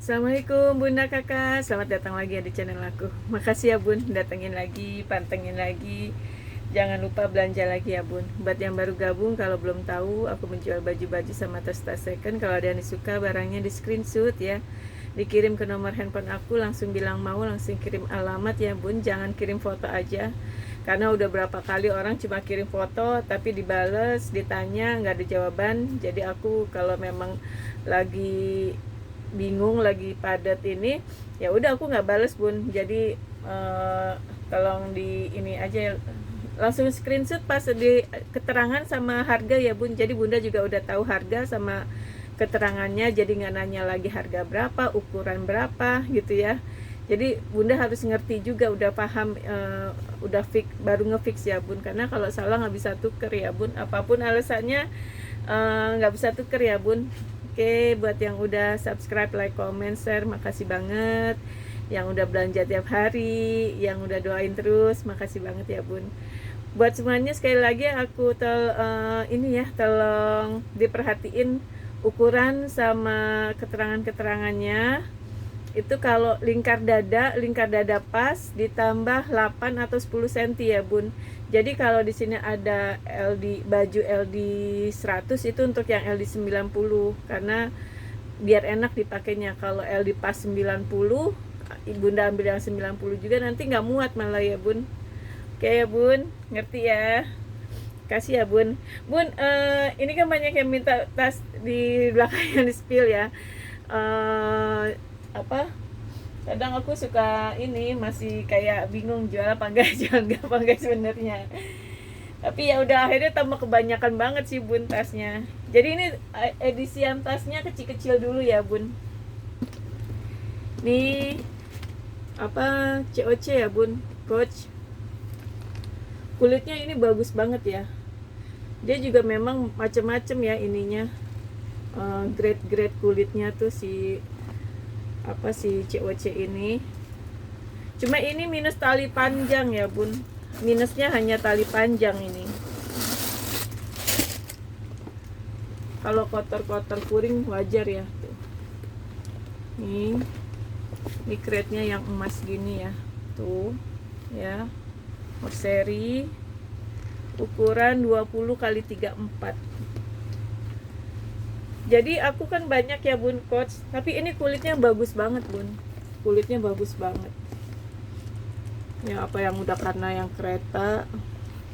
Assalamualaikum Bunda Kakak, selamat datang lagi di channel aku. Makasih ya Bun, datengin lagi, pantengin lagi. Jangan lupa belanja lagi ya Bun. Buat yang baru gabung, kalau belum tahu, aku menjual baju-baju sama tas-tas second. Kalau ada yang suka barangnya di screenshot ya, dikirim ke nomor handphone aku, langsung bilang mau, langsung kirim alamat ya Bun. Jangan kirim foto aja, karena udah berapa kali orang cuma kirim foto tapi dibales, ditanya nggak ada jawaban. Jadi aku kalau memang lagi bingung, lagi padat ini, ya udah aku nggak bales Bun. Jadi tolong di ini aja, langsung screenshot pas di keterangan sama harga ya Bun. Jadi Bunda juga udah tahu harga sama keterangannya, jadi nggak nanya lagi harga berapa, ukuran berapa gitu ya. Jadi Bunda harus ngerti juga, udah paham, udah fix, baru ngefix ya Bun. Karena kalau salah nggak bisa tuker ya Bun, apapun alasannya nggak bisa tuker ya Bun. Oke, buat yang udah subscribe, like, comment, share, makasih banget. Yang udah belanja tiap hari, yang udah doain terus, makasih banget ya Bun. Buat semuanya sekali lagi aku ini ya, tolong diperhatiin ukuran sama keterangan-keterangannya. Itu kalau lingkar dada pas ditambah 8 atau 10 cm ya Bun. Jadi kalau di sini ada LD, baju LD 100 itu untuk yang LD 90, karena biar enak dipakainya. Kalau LD pas 90, Bunda ambil yang 90 juga, nanti nggak muat malah ya Bun. Oke ya Bun, ngerti ya. Kasih ya Bun. Bun, ini kan banyak yang minta tas di belakangnya di spill ya. Apa, kadang aku suka ini, masih kayak bingung jual apa enggak jual enggak apa enggak sebenarnya. Tapi ya udah, akhirnya tambah kebanyakan banget sih Bun tasnya. Jadi ini edisian tasnya kecil-kecil dulu ya Bun. Nih apa, COC ya Bun, Coach. Kulitnya ini bagus banget ya. Dia juga memang macam-macam ya ininya, grade-grade kulitnya tuh si COC ini. Cuma ini minus tali panjang ya Bun, minusnya hanya tali panjang ini. Kalau kotor-kotor kuring wajar ya tuh. Ini crate-nya yang emas gini ya tuh ya, seri ukuran 20 x 34. Jadi aku kan banyak ya Bun Coach, tapi ini kulitnya bagus banget Bun, kulitnya bagus banget ya. Apa yang udah karena yang kereta,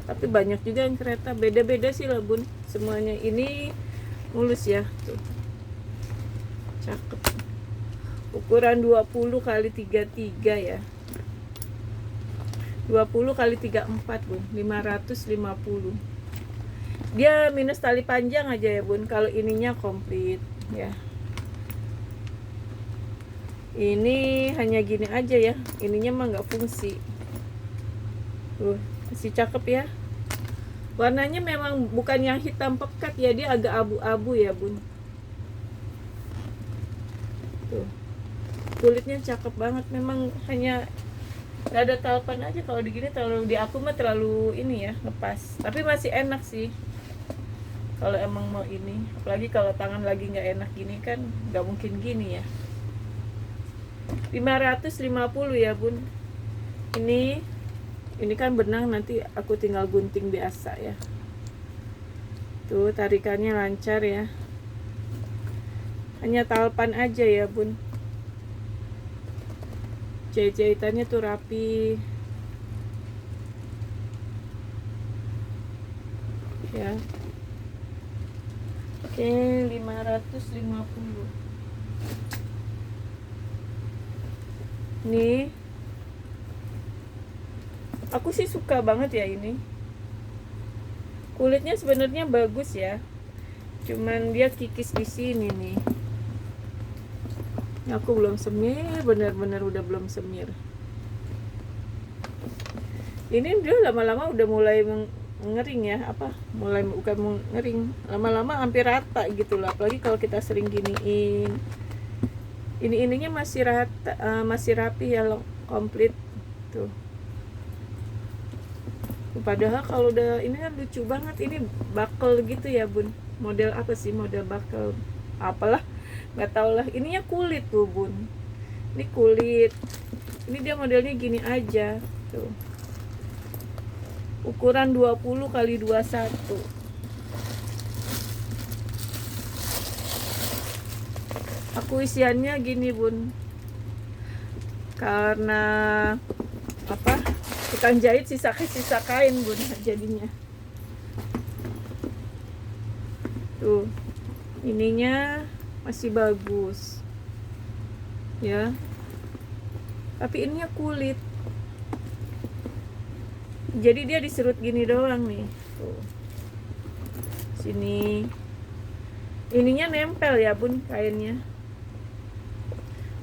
tapi banyak juga yang kereta, beda-beda sih lah Bun. Semuanya ini mulus ya tuh, cakep. Ukuran 20 x 33 ya, 20 x 34 Bun, 550. Dia minus tali panjang aja ya Bun. Kalau ininya komplit ya. Ini hanya gini aja ya, ininya mah nggak fungsi. Masih cakep ya. Warnanya memang bukan yang hitam pekat ya, dia agak abu-abu ya Bun. Tuh, kulitnya cakep banget. Memang hanya nggak ada talpan aja. Kalau digini terlalu, di aku mah terlalu ini ya, lepas. Tapi masih enak sih kalau emang mau ini. Apalagi kalau tangan lagi nggak enak gini kan, nggak mungkin gini ya. 550 ya Bun. Ini kan benang, nanti aku tinggal gunting biasa ya. Tuh tarikannya lancar ya. Hanya talpan aja ya Bun. Jahitannya tuh rapi ya. Oke, 550. Nih, aku sih suka banget ya ini. Kulitnya sebenarnya bagus ya, cuman dia kikis di sini nih. Aku belum semir, benar-benar udah belum semir. Ini dia lama-lama udah mulai ngering ya, mulai bukan ngering, lama-lama hampir rata gitu lah. Apalagi kalau kita sering giniin, ininya masih rata, masih rapi ya, komplit tuh. Padahal kalau udah ini kan lucu banget, ini buckle gitu ya Bun. Model apa sih, model buckle apalah, nggak tau lah, ininya kulit tuh bun, ini kulit, ini dia modelnya gini aja tuh, ukuran 20 kali 21. Aku isiannya gini bun, karena apa, tukang jahit sisa kain bun jadinya. Tuh, ininya masih bagus ya, tapi ininya kulit, jadi dia diserut gini doang nih tuh, sini ininya nempel ya bun kainnya.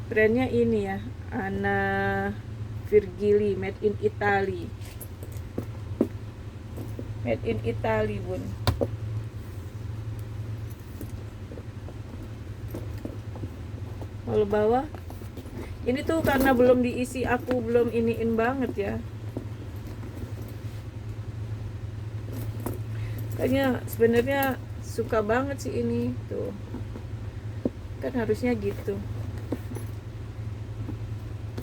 Brandnya ini ya, Anna Virgili, made in Italy, made in Italy bun. Kalau bawah ini tuh karena belum diisi, aku belum iniin banget ya, kayaknya sebenarnya suka banget sih ini tuh, kan harusnya gitu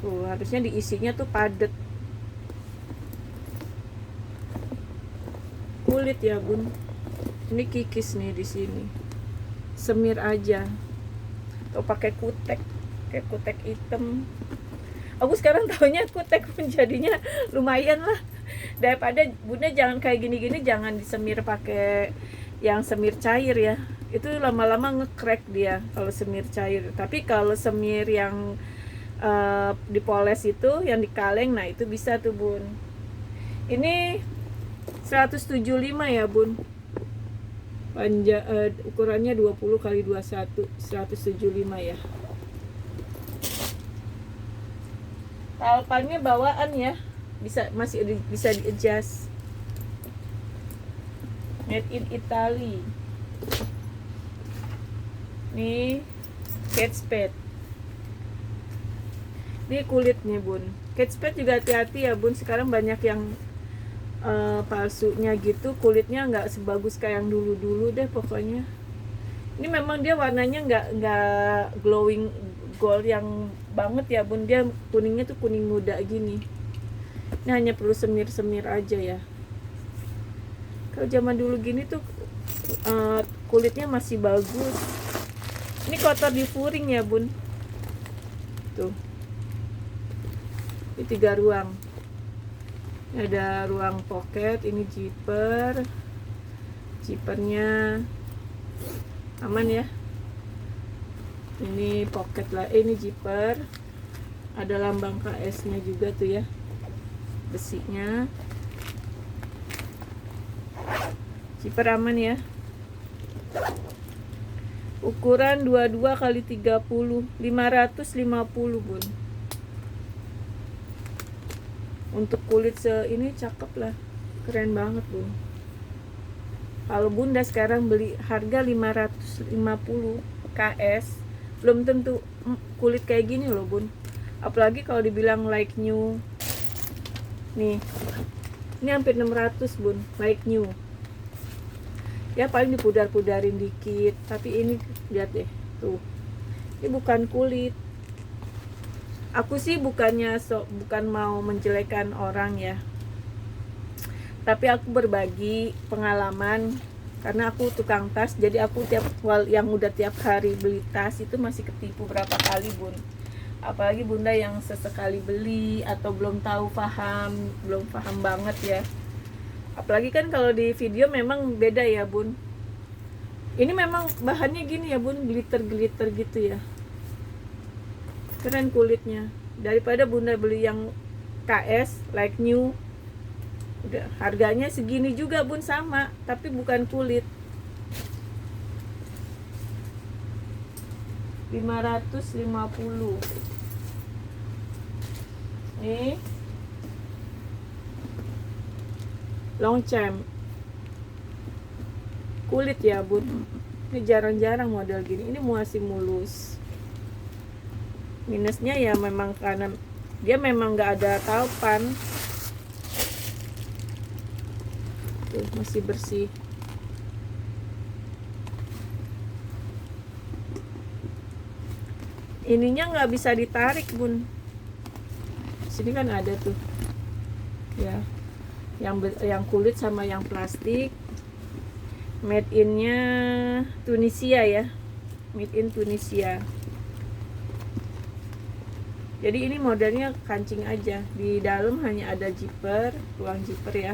tuh, harusnya diisinya tuh padet. Kulit ya bun, ini kikis nih di sini, semir aja atau pakai kutek, kayak kutek hitam. Aku sekarang taunya kutek pun jadinya lumayan lah, daripada bunda jangan kayak gini-gini, jangan disemir pakai yang semir cair ya, itu lama-lama ngekrek dia kalau semir cair. Tapi kalau semir yang dipoles itu, yang di kaleng, nah itu bisa tuh bun. Ini 175 ya bun, ukurannya 20 kali 21, 175 ya. Talpannya bawaan ya, masih bisa di adjust, made in Italy. Nih Kate Spade, ini kulitnya bun. Kate Spade juga hati-hati ya bun, sekarang banyak yang palsunya gitu, kulitnya nggak sebagus kayak yang dulu-dulu deh pokoknya. Ini memang dia warnanya nggak glowing gold yang banget ya bun, dia kuningnya tuh kuning muda gini. Ini hanya perlu semir-semir aja ya. Kalau zaman dulu gini tuh kulitnya masih bagus. Ini kotor di furing ya bun. Tuh, ini 3 ruang. Ini ada ruang pocket, ini zippernya aman ya. Ini pocket lah, ini zipper, ada lambang KS nya juga tuh ya, besinya. Zipper aman ya, ukuran 22 kali 30, 550 bun. Untuk kulit ini cakep lah, keren banget bun. Kalau bunda sekarang beli harga 550 KS, belum tentu kulit kayak gini loh bun. Apalagi kalau dibilang like new, nih ini hampir 600 bun, like new ya, paling dipudar-pudarin dikit. Tapi ini lihat deh tuh, ini bukan kulit. Aku sih bukan mau menjelekan orang ya, tapi aku berbagi pengalaman, karena aku tukang tas. Jadi aku yang udah tiap hari beli tas itu masih ketipu berapa kali bun. Apalagi bunda yang sesekali beli atau belum paham banget ya. Apalagi kan kalau di video memang beda ya bun. Ini memang bahannya gini ya bun, glitter gitu ya, keren kulitnya. Daripada bunda beli yang KS like new, udah harganya segini juga bun, sama tapi bukan kulit. 550. Nih long chain kulit ya bun. Ini jarang-jarang model gini, ini masih mulus. Minusnya ya memang karena dia memang nggak ada talpan. Tuh, masih bersih. ininya nggak bisa ditarik bun. Sini kan ada tuh ya, yang kulit sama yang plastik. Made innya Tunisia ya, made in Tunisia. Jadi ini modelnya kancing aja, di dalam hanya ada zipper, ruang zipper ya.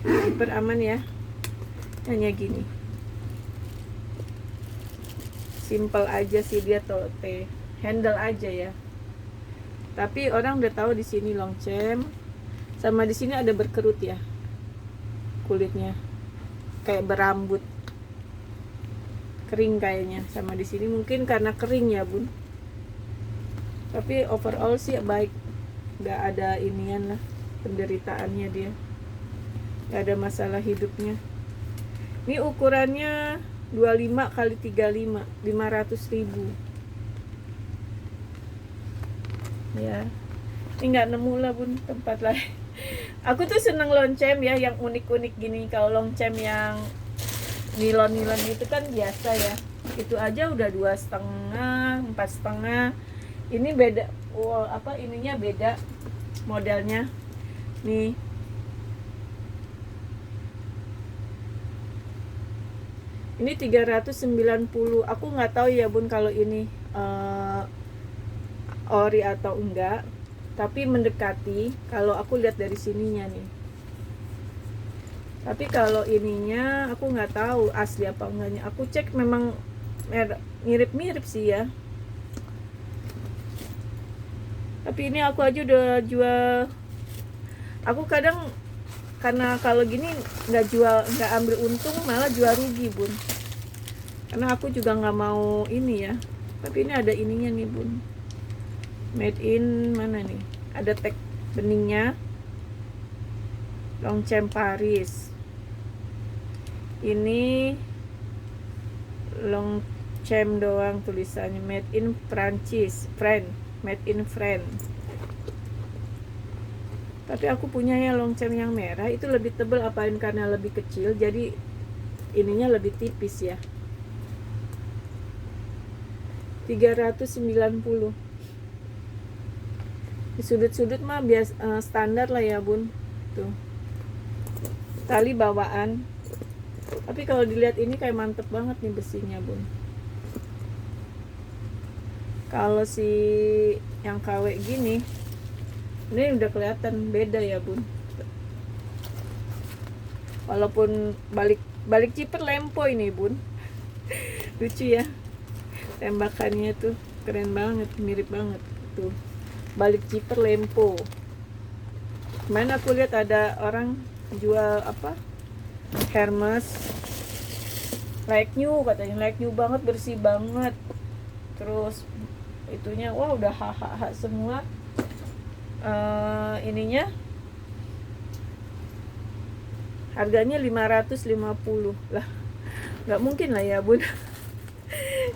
Zipper aman ya, hanya gini. Simple aja sih dia, tote handle aja ya. Tapi orang udah tahu di sini Longchamp, sama di sini ada berkerut ya, kulitnya kayak berambut, kering kayaknya. Sama di sini mungkin karena kering ya bun. Tapi overall sih baik, nggak ada inian lah penderitaannya dia, nggak ada masalah hidupnya. Ini ukurannya 25 kali 35, 500.000 ya. Ini nggak nemu lah bun tempat lain. Aku tuh seneng Longchamp ya, yang unik-unik gini. Kalau Longchamp yang nilon-nilon itu kan biasa ya, itu aja udah 2,5, 4,5. Ini beda, apa ininya beda modelnya nih. Ini 390. Aku nggak tahu ya bun kalau ini ori atau enggak, tapi mendekati kalau aku lihat dari sininya nih. Tapi kalau ininya aku nggak tahu asli apa enggaknya. Aku cek memang mirip-mirip sih ya. Tapi ini aku aja udah jual. Aku kadang karena kalau gini nggak jual, nggak ambil untung, malah jual rugi bun. Karena aku juga nggak mau ini ya. Tapi ini ada ininya nih bun. Made in mana nih? Ada tag beningnya. Longchamp Paris. Ini Longchamp doang tulisannya, made in Prancis, made in France. Tapi aku punya ya Longchamp yang merah, itu lebih tebal, apain karena lebih kecil jadi ininya lebih tipis ya. 390. Di sudut-sudut mah biasa, standar lah ya bun. Tuh, tali bawaan. Tapi kalau dilihat ini kayak mantep banget nih besinya bun. Kalau si yang KW gini, ini udah kelihatan beda ya bun. Walaupun balik zipper lempo ini bun. Lucu ya, tembakannya tuh keren banget, mirip banget tuh. Balik zipper lempo. Kemarin aku lihat ada orang jual apa, Hermes like new, katanya like new banget, bersih banget. Terus itunya wah udah hahaha semua. Ininya harganya 550 lah, nggak mungkin lah ya bun.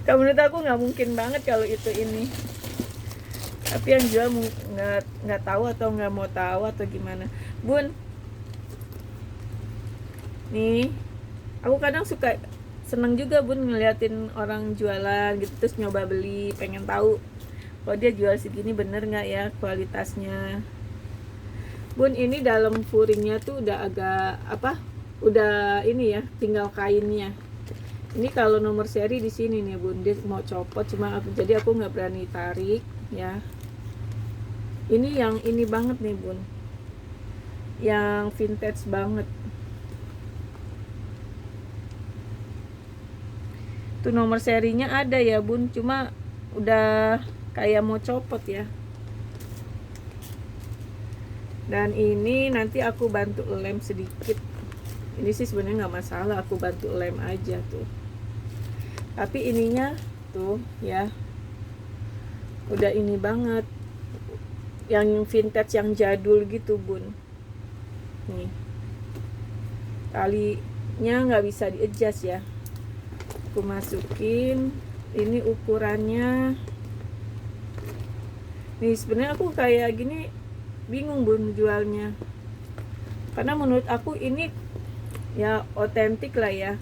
Kalau menurut aku nggak mungkin banget kalau itu ini. Tapi yang jual nggak tahu atau nggak mau tahu atau gimana bun. Nih, aku kadang suka seneng juga bun ngeliatin orang jualan gitu, terus nyoba beli, pengen tahu kalau dia jual segini bener nggak ya kualitasnya bun. Ini dalam furingnya tuh udah agak apa, udah ini ya, tinggal kainnya. Ini kalau nomor seri di sini nih bun, dia mau copot, cuma jadi aku nggak berani tarik ya. Ini yang ini banget nih bun, yang vintage banget. Tuh nomor serinya ada ya bun, cuma udah kayak mau copot ya. Dan ini nanti aku bantu lem sedikit. Ini sih sebenarnya nggak masalah, aku bantu lem aja tuh. Tapi ininya tuh ya, udah ini banget, yang vintage, yang jadul gitu bun. Nih, talinya nggak bisa di-adjust ya. Aku masukin, ini ukurannya nih. Sebenarnya aku kayak gini bingung bun jualnya, karena menurut aku ini ya otentik lah ya.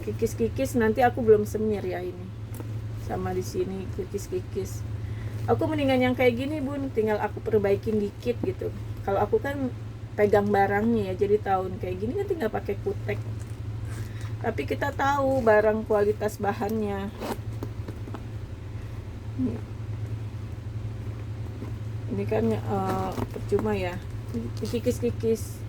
Kikis-kikis nanti aku belum semir ya ini. sama di sini kikis-kikis. Aku mendingan yang kayak gini bun, tinggal aku perbaikin dikit gitu. Kalau aku kan pegang barangnya ya, jadi tahun kayak gini kan tinggal pakai kutek. Tapi kita tahu barang kualitas bahannya. Ini kan percuma ya, dikikis-kikis.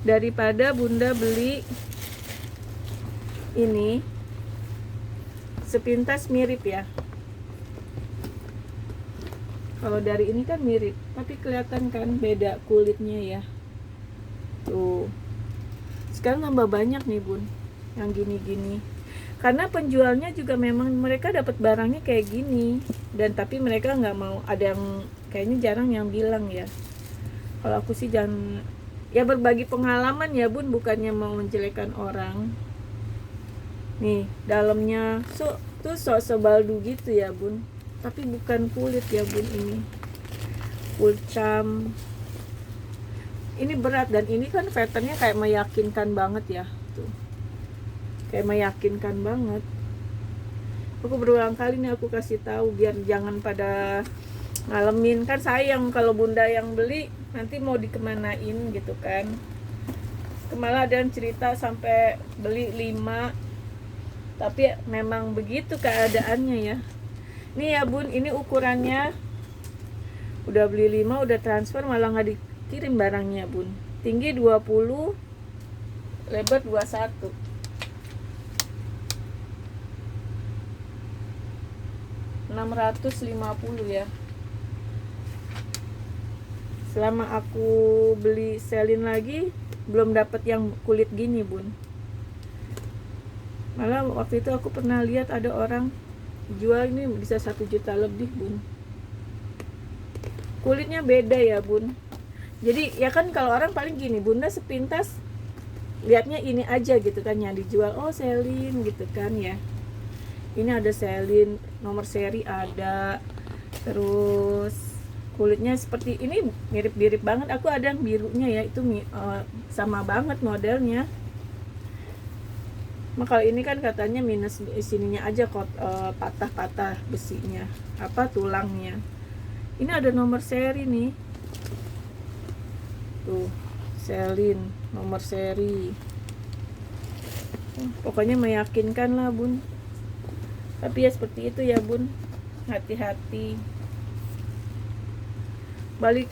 Daripada bunda beli ini sepintas mirip ya. Kalau dari ini kan mirip, tapi kelihatan kan beda kulitnya ya. Tuh. Sekarang nambah banyak nih bun, yang gini-gini. Karena penjualnya juga memang mereka dapat barangnya kayak gini, dan tapi mereka nggak mau. Ada yang kayaknya jarang yang bilang ya. Kalau aku sih jangan. Ya berbagi pengalaman ya bun, bukannya mau menjelekkan orang. Nih dalamnya tuh sebaldu gitu ya bun, tapi bukan kulit ya bun, ini kulcam. Ini berat dan ini kan patternnya kayak meyakinkan banget ya, tuh kayak meyakinkan banget. Aku berulang kali nih aku kasih tahu biar jangan pada ngalamin, kan sayang kalau bunda yang beli nanti mau dikemanain gitu kan. Malah ada yang cerita sampai beli 5, tapi memang begitu keadaannya ya. Nih ya bun, ini ukurannya udah beli 5, udah transfer malah nggak dikirim barangnya bun. Tinggi 20, lebar 21. $650 ya. Selama aku beli selin lagi belum dapat yang kulit gini bun. Malah waktu itu aku pernah lihat ada orang jual ini bisa 1 juta lebih bun. Kulitnya beda ya bun. Jadi ya kan kalau orang paling gini, bunda sepintas lihatnya ini aja gitu kan yang dijual, oh selin gitu kan ya. Ini ada selin, nomor seri ada, terus kulitnya seperti ini, mirip-mirip banget. Aku ada yang birunya ya, itu sama banget modelnya. Nah, kalau ini kan katanya minus sininya aja kok, patah-patah besinya, apa tulangnya. Ini ada nomor seri nih, tuh selin nomor seri. Pokoknya meyakinkan lah bun. Tapi ya seperti itu ya bun, hati-hati. Balik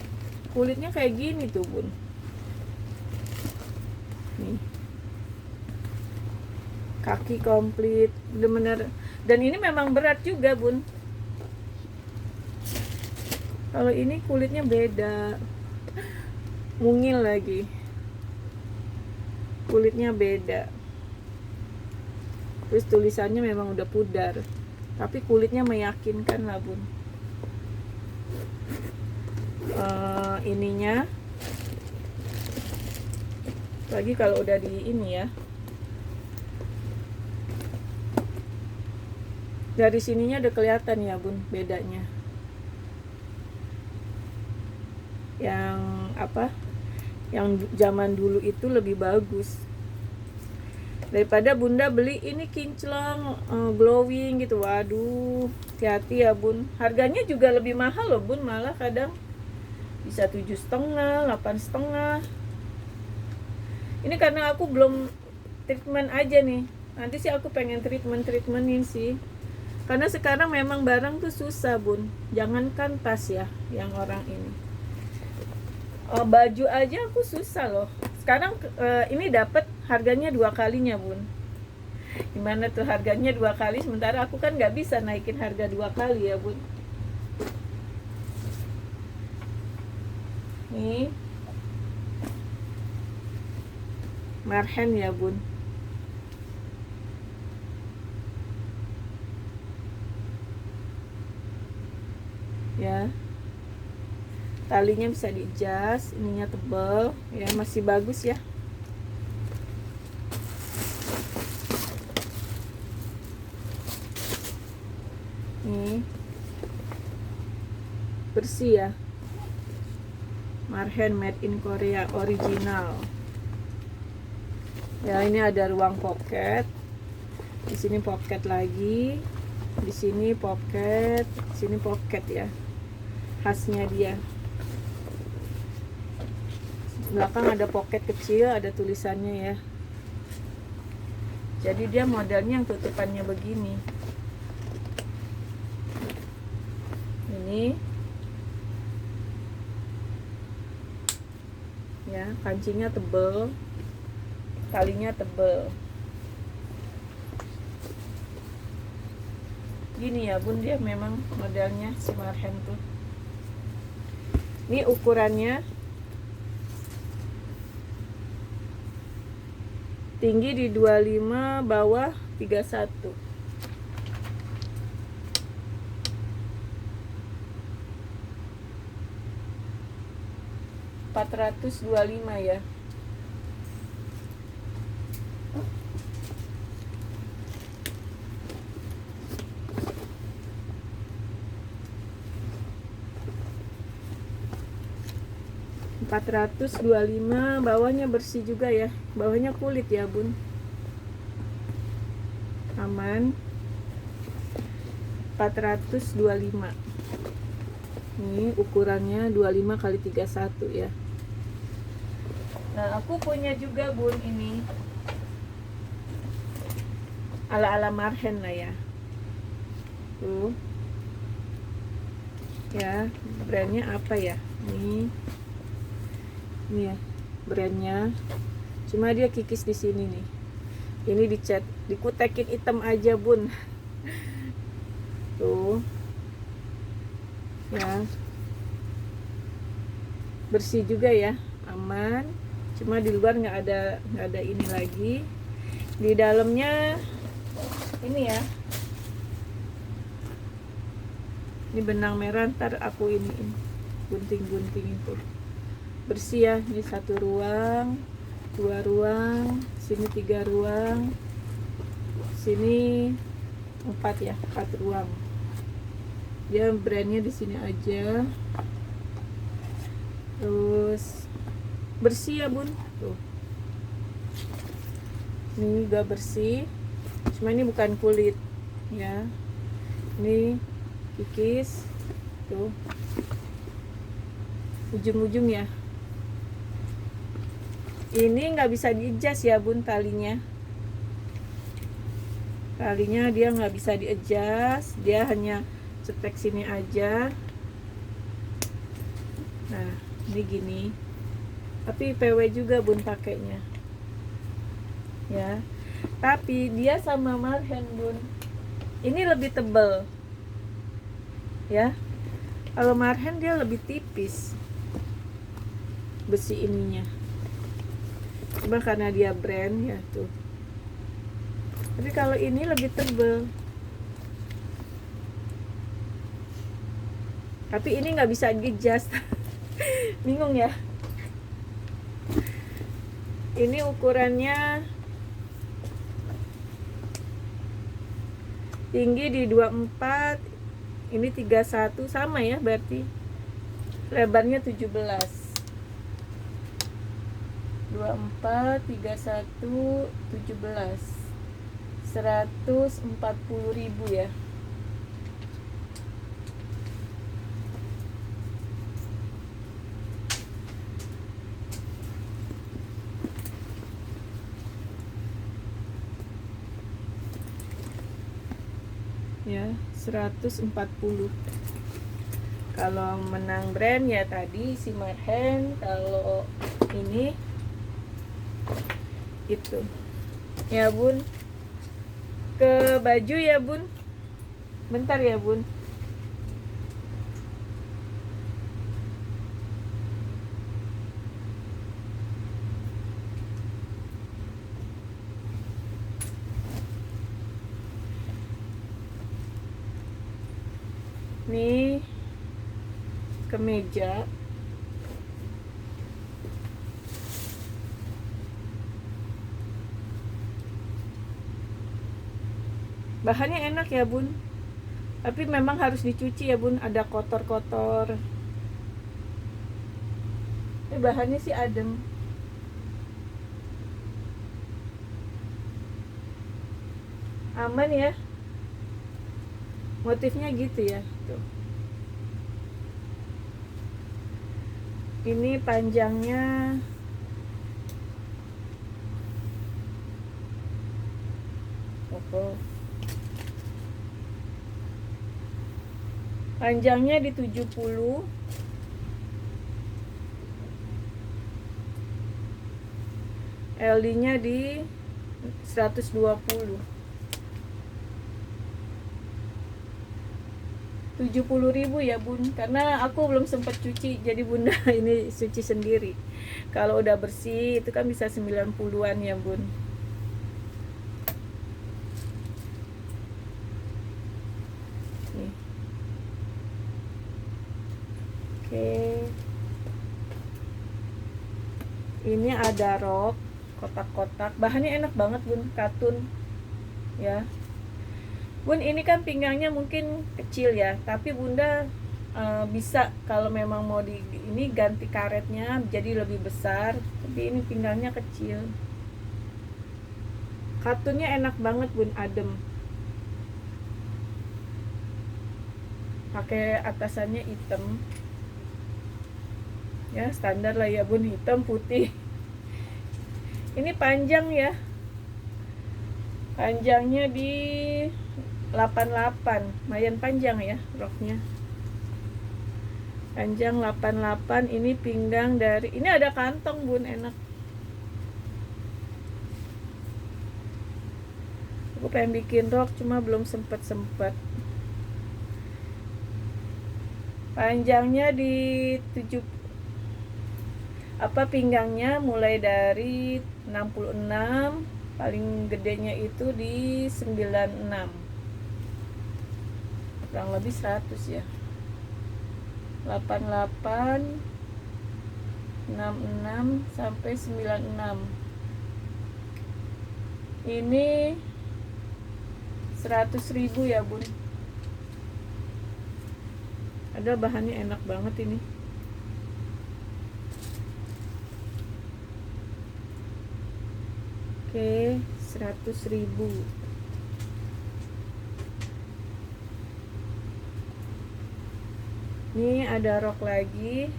kulitnya kayak gini tuh bun, nih kaki komplit bener-bener. Dan ini memang berat juga bun. Kalau ini kulitnya beda, mungil lagi, kulitnya beda. Terus tulisannya memang udah pudar, tapi kulitnya meyakinkan lah bun. Ininya lagi kalau udah di ini ya, dari sininya udah kelihatan ya bun bedanya. Yang apa, yang zaman dulu itu lebih bagus daripada bunda beli ini kinclong, glowing gitu. Waduh, hati-hati ya bun. Harganya juga lebih mahal loh bun, malah kadang bisa 7,5, 8,5. Ini karena aku belum treatment aja nih. Nanti sih aku pengen treatmentin sih. Karena sekarang memang barang tuh susah bun. Jangankan tas ya, yang orang ini. Baju aja aku susah loh. Sekarang ini dapat harganya 2 kalinya bun. Gimana tuh harganya 2 kali, sementara aku kan nggak bisa naikin harga 2 kali ya bun. Nih marhen ya bun. Ya, talinya bisa di-adjust, ininya tebal ya, masih bagus ya. Nih bersih ya. Marhen made in Korea original. Ya, ini ada ruang pocket. Di sini pocket lagi. Di sini pocket, di sini pocket ya. Khasnya dia. Belakang ada pocket kecil, ada tulisannya ya. Jadi dia modelnya yang tutupannya begini. Ini ya, kancingnya tebel, talinya tebel. Gini ya bun, dia memang modelnya si Marhen tuh. Ini ukurannya tinggi di 25, bawah 31. $425 ya. $425, bawahnya bersih juga ya, bawahnya kulit ya bun, aman. 425. Ini ukurannya 25 kali 31 ya. Nah, aku punya juga bun ini ala-ala Marhen lah ya. Tuh. Ya, brandnya apa ya? Ini ya, brandnya. Cuma dia kikis di sini nih. Ini dicat, dikutekin hitam aja bun. Tuh. Ya. Bersih juga ya, aman. Cuma di luar nggak ada ini lagi. Di dalamnya ini ya. Ini benang merah, ntar aku ini gunting-gunting itu. Bersih ya, ini 1 ruang, 2 ruang, sini 3 ruang, sini 4 ya, 4 ruang. Dia brandnya di sini aja. Terus bersih ya bun, tuh. Ini juga bersih, cuma ini bukan kulit ya. Ini kikis, tuh. Ujung-ujung ya. Ini nggak bisa di-adjust ya bun, talinya dia nggak bisa di-adjust, dia hanya cetek sini aja. Nah, ini gini, tapi PW juga bun pakainya ya. Tapi dia sama Marhen bun, ini lebih tebal ya. Kalau Marhen dia lebih tipis besi ininya, cuma karena dia brand ya tuh. Tapi kalau ini lebih tebal. Tapi ini nggak bisa di-adjust. Bingung ya. Ini ukurannya tinggi di 24, ini 31, sama ya berarti. Lebarnya 17. 24, 31, 17. 140.000 ya. Ya, 140. Kalau menang brand ya tadi si Marhen, kalau ini itu. Ya bun, ke baju ya bun. Bentar ya bun. Nih kemeja. Bahannya enak ya bun, tapi memang harus dicuci ya bun, ada kotor-kotor. Ini bahannya sih adem. Aman ya. Motifnya gitu ya. Tuh. Ini panjangnya panjangnya di 70, LD-nya di 120. 70.000 ya bun, karena aku belum sempat cuci, jadi bunda ini cuci sendiri. Kalau udah bersih itu kan bisa 90-an ya bun. Nih. Oke, ini ada rok kotak-kotak, bahannya enak banget bun, katun ya bun. Ini kan pinggangnya mungkin kecil ya, tapi bunda bisa kalau memang mau di ini ganti karetnya jadi lebih besar, tapi ini pinggangnya kecil. Katunnya enak banget bun, adem. Pakai atasannya hitam ya, standar lah ya bun, hitam putih. Ini panjang ya, panjangnya di 88, lumayan panjang ya roknya, panjang 88. Ini pinggang dari, ini ada kantong bun, enak. Aku pengen bikin rok cuma belum sempet. Panjangnya di 7, pinggangnya mulai dari 66, paling gedenya itu di 96, kurang lebih 100 ya. 88, 66 sampai 96. Ini 100.000 ya bun. Ada bahannya enak banget ini. Oke, 100.000. Ini ada rok lagi.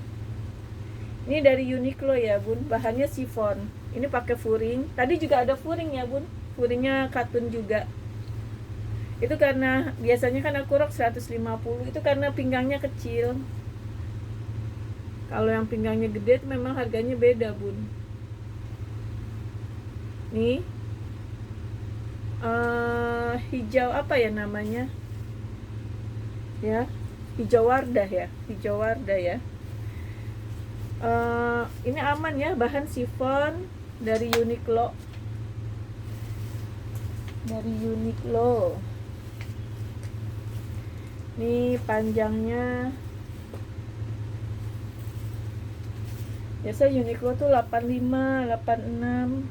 Ini dari Uniqlo ya bun, bahannya chiffon. Ini pakai furing. Tadi juga ada furing ya bun, furingnya katun juga. Itu karena biasanya kan aku rok 150, itu karena pinggangnya kecil. Kalau yang pinggangnya gede itu memang harganya beda bun. Nih hijau apa ya namanya ya, hijau wardah ya, ini aman ya, bahan chiffon dari Uniqlo. Nih panjangnya biasa Uniqlo tuh 85, 86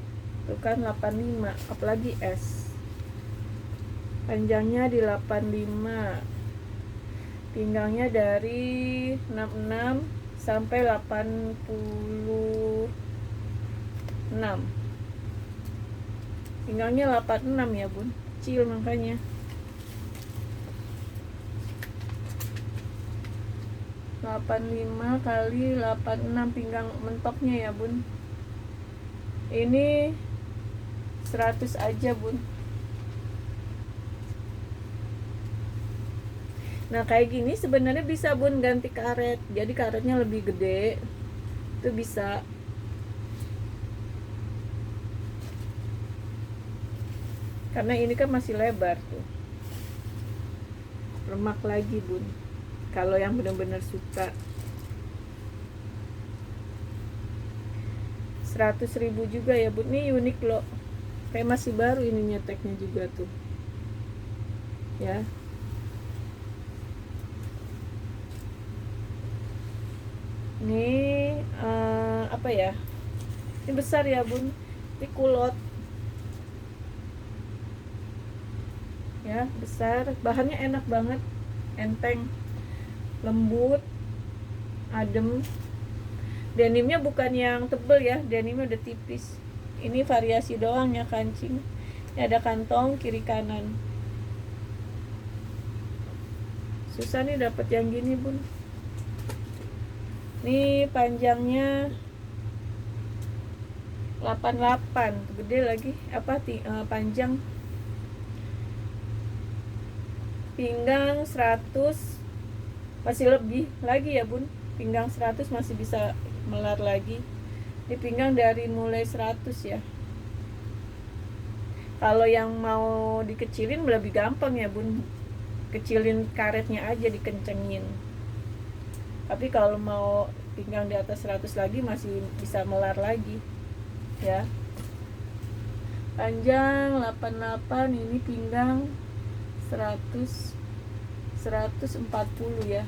tuh kan, 85, apalagi S. Panjangnya di 85, pinggangnya dari 66 sampai 86, pinggangnya 86 ya bun, kecil makanya. Delapan lima kali 86 pinggang mentoknya ya bun. Ini 100 aja bun. Nah kayak gini sebenarnya bisa bun ganti karet, jadi karetnya lebih gede, itu bisa. Karena ini kan masih lebar tuh, lemak lagi bun, kalau yang benar-benar suka. 100.000 juga ya bun. Ini Uniqlo, kayak masih baru ini nyeteknya juga tuh ya. Ini apa ya, ini besar ya bun, ini kulot ya, besar. Bahannya enak banget, enteng, lembut, adem. Denimnya bukan yang tebel ya, denimnya udah tipis. Ini variasi doang ya kancing. Ini ada kantong kiri kanan. Susah nih dapat yang gini bun. Ini panjangnya 88, gede lagi. Panjang pinggang 100, masih lebih lagi ya bun. Pinggang 100 masih bisa melar lagi. Ini pinggang dari mulai 100 ya. Kalau yang mau dikecilin lebih gampang ya bun, kecilin karetnya aja, dikencengin. Tapi kalau mau pinggang di atas 100 lagi masih bisa melar lagi ya. Panjang 88, ini pinggang 140 ya.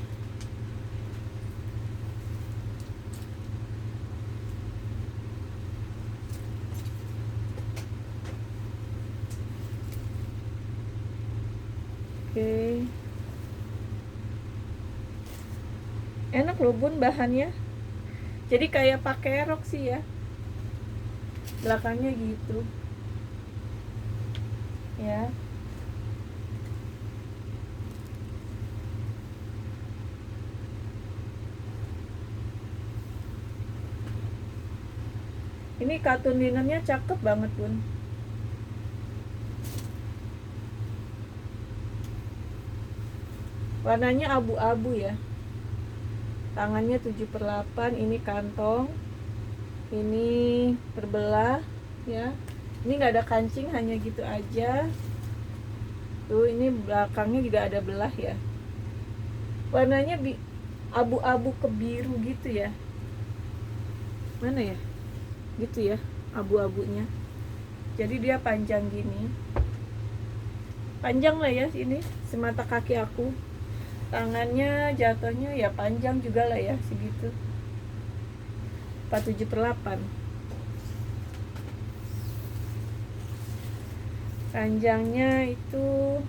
Oke. Enak loh bun bahannya. Jadi kayak pakai rok sih ya. Belakangnya gitu. Ya. Ini katun linennya cakep banget bun. Warnanya abu-abu ya. Tangannya 7/8. Ini kantong. Ini terbelah ya. Ini nggak ada kancing, hanya gitu aja. Tuh, ini belakangnya juga ada belah ya. Warnanya abu-abu ke biru gitu ya. Mana ya? Gitu ya, abu-abunya. Jadi dia panjang gini. Panjang lah ya ini, semata kaki aku. Tangannya jatuhnya ya panjang juga lah ya, segitu. 47/8. Panjangnya itu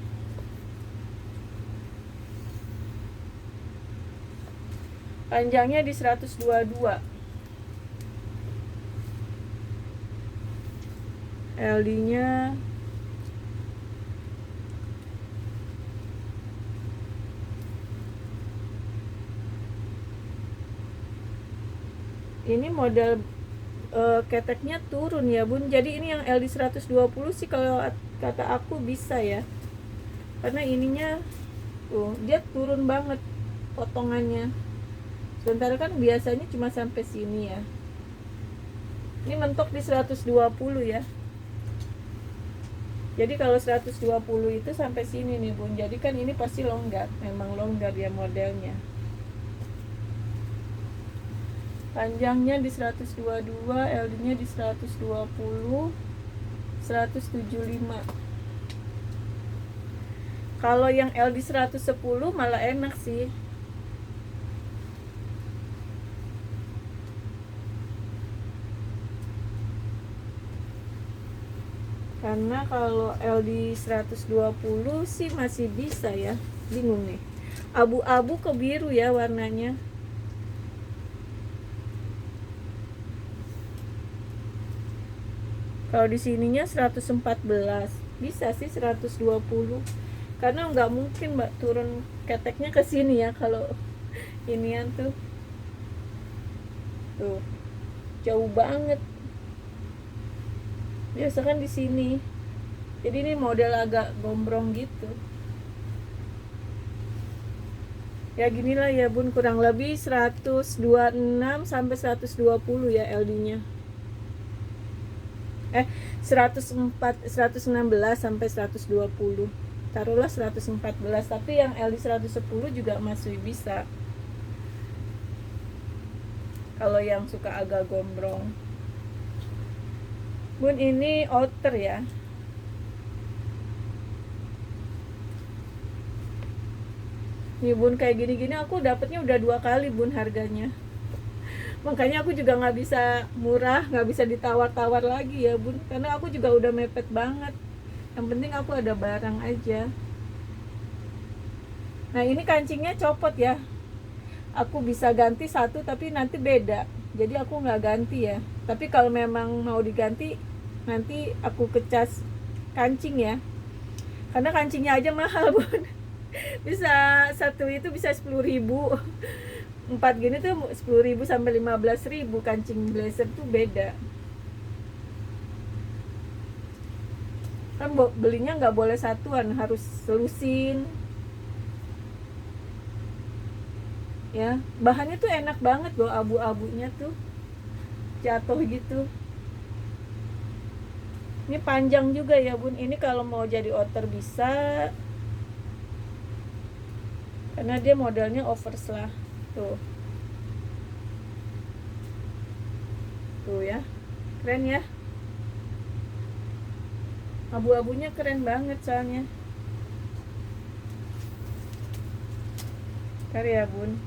di 122. LD-nya ini model keteknya turun ya bun. Jadi ini yang LD 120 sih kalau kata aku bisa ya, karena ininya tuh dia turun banget potongannya. Sementara kan biasanya cuma sampai sini ya. Ini mentok di 120 ya. Jadi kalau 120 itu sampai sini nih bun. Jadi kan ini pasti longgar, memang longgar ya modelnya. Panjangnya di 122, LD-nya di 120, 175. Kalau yang LD 110 malah enak sih. Karena kalau LD 120 sih masih bisa ya. Bingung nih. Abu-abu ke biru ya warnanya. Kalau di sininya 114, bisa sih 120. Karena nggak mungkin mbak turun keteknya ke sini ya kalau inian tuh. Tuh. Jauh banget. Biasa kan di sini. Jadi ini model agak gombrong gitu. Ya ginilah ya bun, kurang lebih 126 sampai 120 ya LD-nya. 116 sampai 120. Taruhlah 114, tapi yang LD 110 juga masih bisa. Kalau yang suka agak gombrong. Bun, ini outer ya. Nih bun, kayak gini-gini aku dapatnya udah 2 kali bun harganya. Makanya aku juga nggak bisa murah, nggak bisa ditawar-tawar lagi ya bun, karena aku juga udah mepet banget. Yang penting aku ada barang aja. Nah ini kancingnya copot ya, aku bisa ganti satu tapi nanti beda. jadi aku nggak ganti ya. Tapi kalau memang mau diganti, nanti aku kecas kancing ya, karena kancingnya aja mahal Bun. Bisa satu itu bisa 10.000, 4 gini tuh 10.000 sampai 15.000. Kancing blazer tuh beda kan, belinya nggak boleh satuan, harus selusin ya. Bahannya tuh enak banget loh, abu-abunya tuh jatuh gitu. Ini panjang juga ya Bun, ini kalau mau jadi outer bisa, karena dia modelnya oversize tuh. Tuh ya, keren ya, abu-abunya keren banget soalnya. Karya Bun,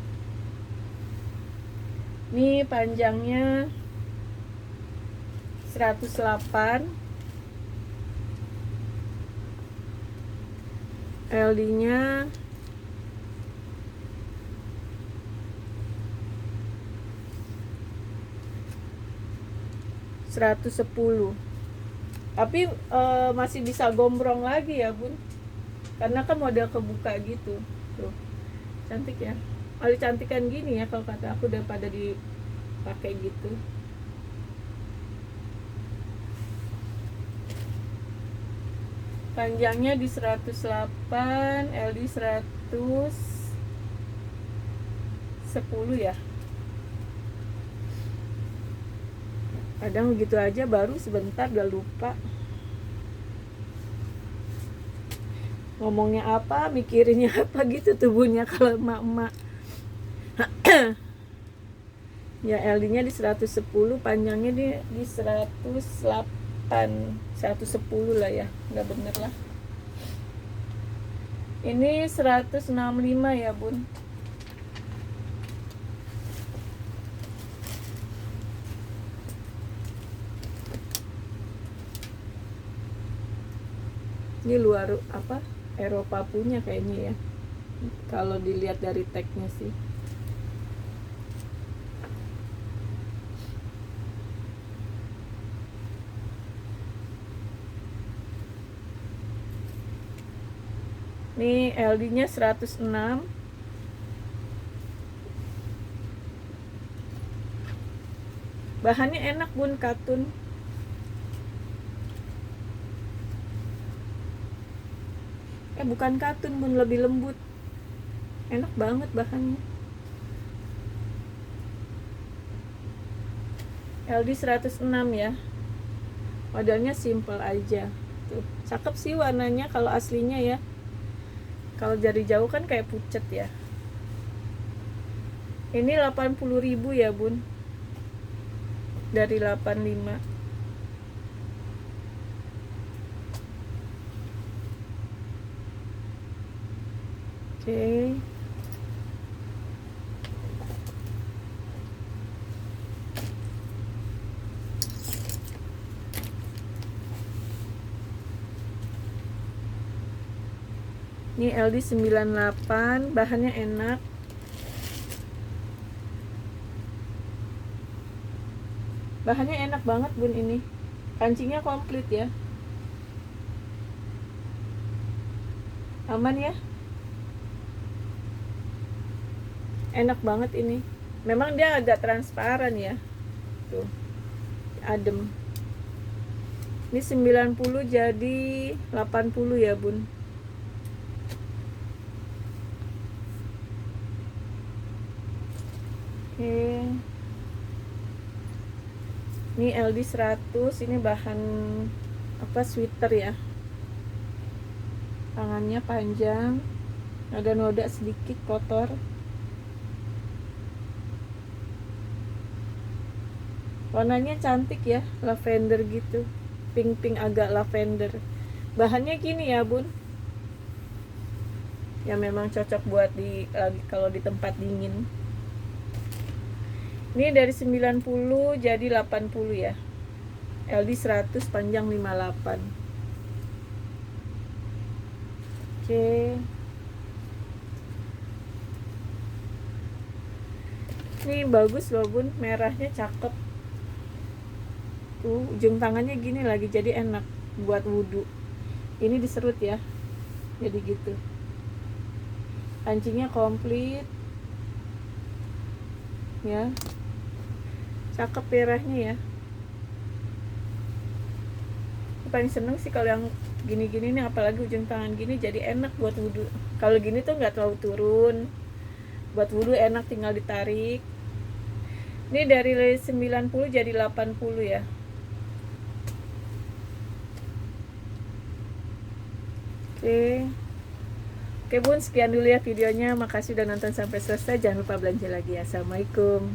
ini panjangnya 108, LD nya 110. Tapi masih bisa gombrong lagi ya Bun, karena kan model kebuka gitu. Tuh, cantik ya, paling cantikan gini ya kalau kata aku, daripada dipakai gitu. Panjangnya di 108, LD 110 ya. Kadang gitu aja, baru sebentar udah lupa ngomongnya apa, mikirinnya apa gitu tubuhnya kalau emak-emak. Ya LD nya di 110, panjangnya di 108, 110 lah ya, nggak bener lah. Ini 165 ya Bun. Ini luar apa, Eropa punya kayaknya ya, kalau dilihat dari tagnya sih. Ini LD nya 106, bahannya enak Bun, katun. Bukan katun Bun, lebih lembut, enak banget bahannya. LD 106 ya, modelnya simple aja tuh, cakep sih warnanya kalau aslinya ya. Kalau dari jauh kan kayak pucet ya. Ini 80.000 ya Bun, dari 85. Oke. Ini LD 98, bahannya enak. Bahannya enak banget Bun ini. Kancingnya komplit ya. Aman ya. Enak banget ini. Memang dia agak transparan ya. Tuh. Adem. Ini 90 jadi 80 ya Bun. Oke. Ini LD 100, ini bahan apa, sweater ya. Tangannya panjang, ada noda sedikit kotor. Warnanya cantik ya, lavender gitu, pink agak lavender. Bahannya gini ya Bun, ya memang cocok buat kalau di tempat dingin. Ini dari 90 jadi 80 ya, LD 100, panjang 58. Oke. Ini bagus loh bun, merahnya cakep. Tuh ujung tangannya gini lagi, jadi enak buat wudhu. Ini diserut ya, jadi gitu. Kancingnya komplit ya, cakep merahnya ya. Paling seneng sih kalau yang gini-gini nih, apalagi ujung tangan gini, jadi enak buat wudhu. Kalau gini tuh nggak terlalu turun, buat wudhu enak, tinggal ditarik. Ini dari 90 jadi 80 ya. Oke bun, sekian dulu ya videonya. Makasih udah nonton sampai selesai. Jangan lupa belanja lagi ya. Assalamualaikum.